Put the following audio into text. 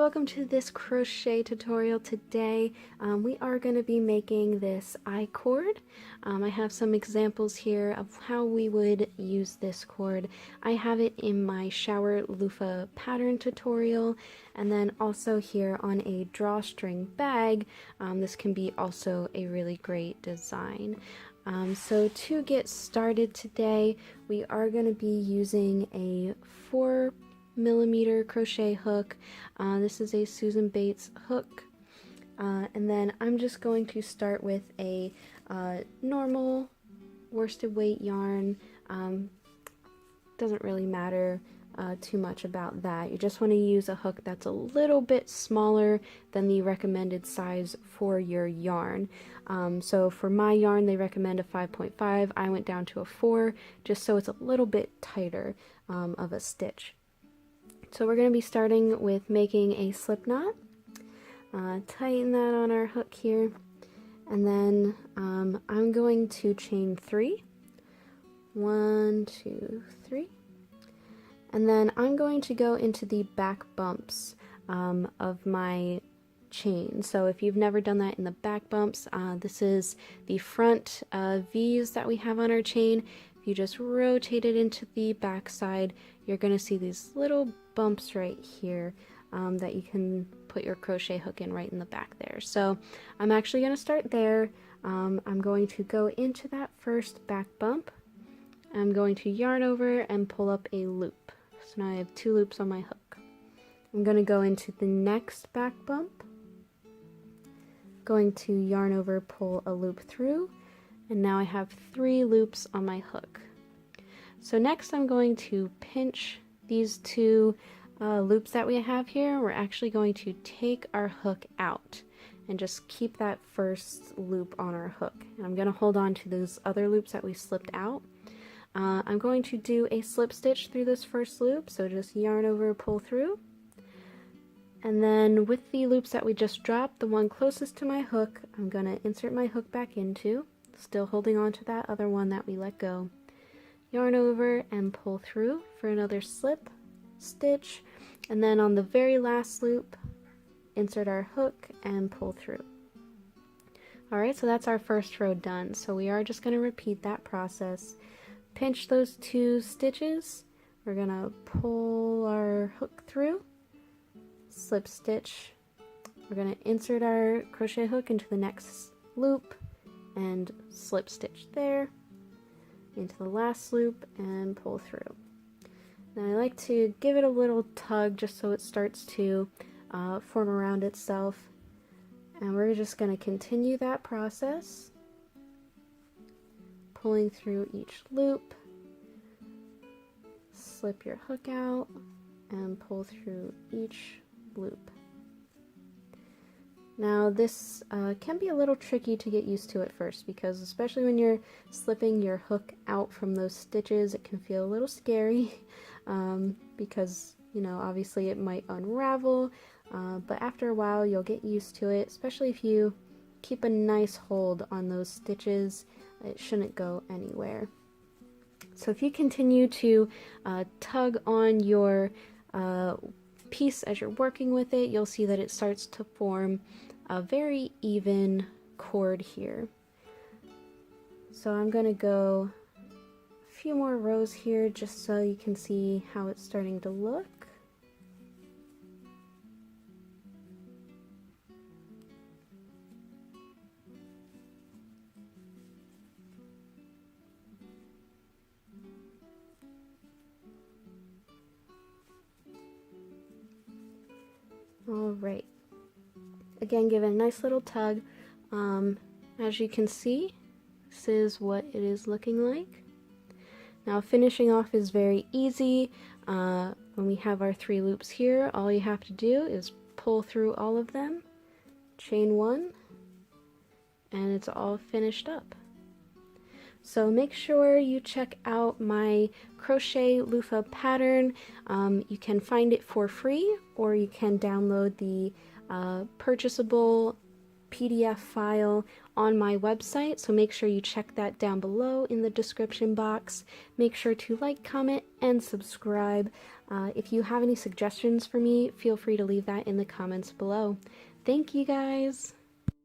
welcome to this crochet tutorial. Today we are going to be making this I-cord. I have some examples here of how we would use this cord. I have it in my shower loofah pattern tutorial, and then also here on a drawstring bag. This can be also a really great design. So to get started today, we are going to be using a 4mm crochet hook. This is a Susan Bates hook, and then I'm just going to start with a normal worsted weight yarn. Doesn't really matter too much about that. You just want to use a hook that's a little bit smaller than the recommended size for your yarn. So for my yarn they recommend a 5.5. I went down to a 4 just so it's a little bit tighter of a stitch. So we're going to be starting with making a slip knot. Tighten that on our hook here, and then I'm going to chain 3. 1, 2, 3. And then I'm going to go into the back bumps of my chain. So if you've never done that in the back bumps, this is the front V's that we have on our chain. If you just rotate it into the back side, you're going to see these little bumps right here that you can put your crochet hook in right in the back there. So I'm actually going to start there. I'm going to go into that first back bump. I'm going to yarn over and pull up a loop. So now I have 2 loops on my hook. I'm going to go into the next back bump. Going to yarn over, pull a loop through, and now I have 3 loops on my hook. So next I'm going to pinch these 2 loops that we have here. We're actually going to take our hook out and just keep that first loop on our hook. And I'm going to hold on to those other loops that we slipped out. I'm going to do a slip stitch through this first loop, so just yarn over, pull through. And then with the loops that we just dropped, the one closest to my hook, I'm going to insert my hook back into, still holding on to that other one that we let go. Yarn over and pull through for another slip stitch, and then on the very last loop, insert our hook and pull through. Alright, so that's our first row done. So we are just going to repeat that process. Pinch those 2 stitches, we're going to pull our hook through, slip stitch, we're going to insert our crochet hook into the next loop and slip stitch there, into the last loop and pull through. Now I like to give it a little tug just so it starts to form around itself, and we're just going to continue that process, pulling through each loop, slip your hook out, and pull through each loop. Now this can be a little tricky to get used to at first, because especially when you're slipping your hook out from those stitches, it can feel a little scary because, you know, obviously it might unravel, but after a while you'll get used to it, especially if you keep a nice hold on those stitches. It shouldn't go anywhere. So if you continue to tug on your piece as you're working with it, you'll see that it starts to form a very even cord here. So I'm going to go a few more rows here just so you can see how it's starting to look. Alright, again, give it a nice little tug. As you can see, this is what it is looking like. Now finishing off is very easy. When we have our 3 loops here, all you have to do is pull through all of them, chain 1, and it's all finished up. So make sure you check out my crochet loofah pattern. You can find it for free, or you can download the purchasable PDF file on my website, so make sure you check that down below in the description box. Make sure to like, comment, and subscribe. If you have any suggestions for me, feel free to leave that in the comments below. Thank you guys!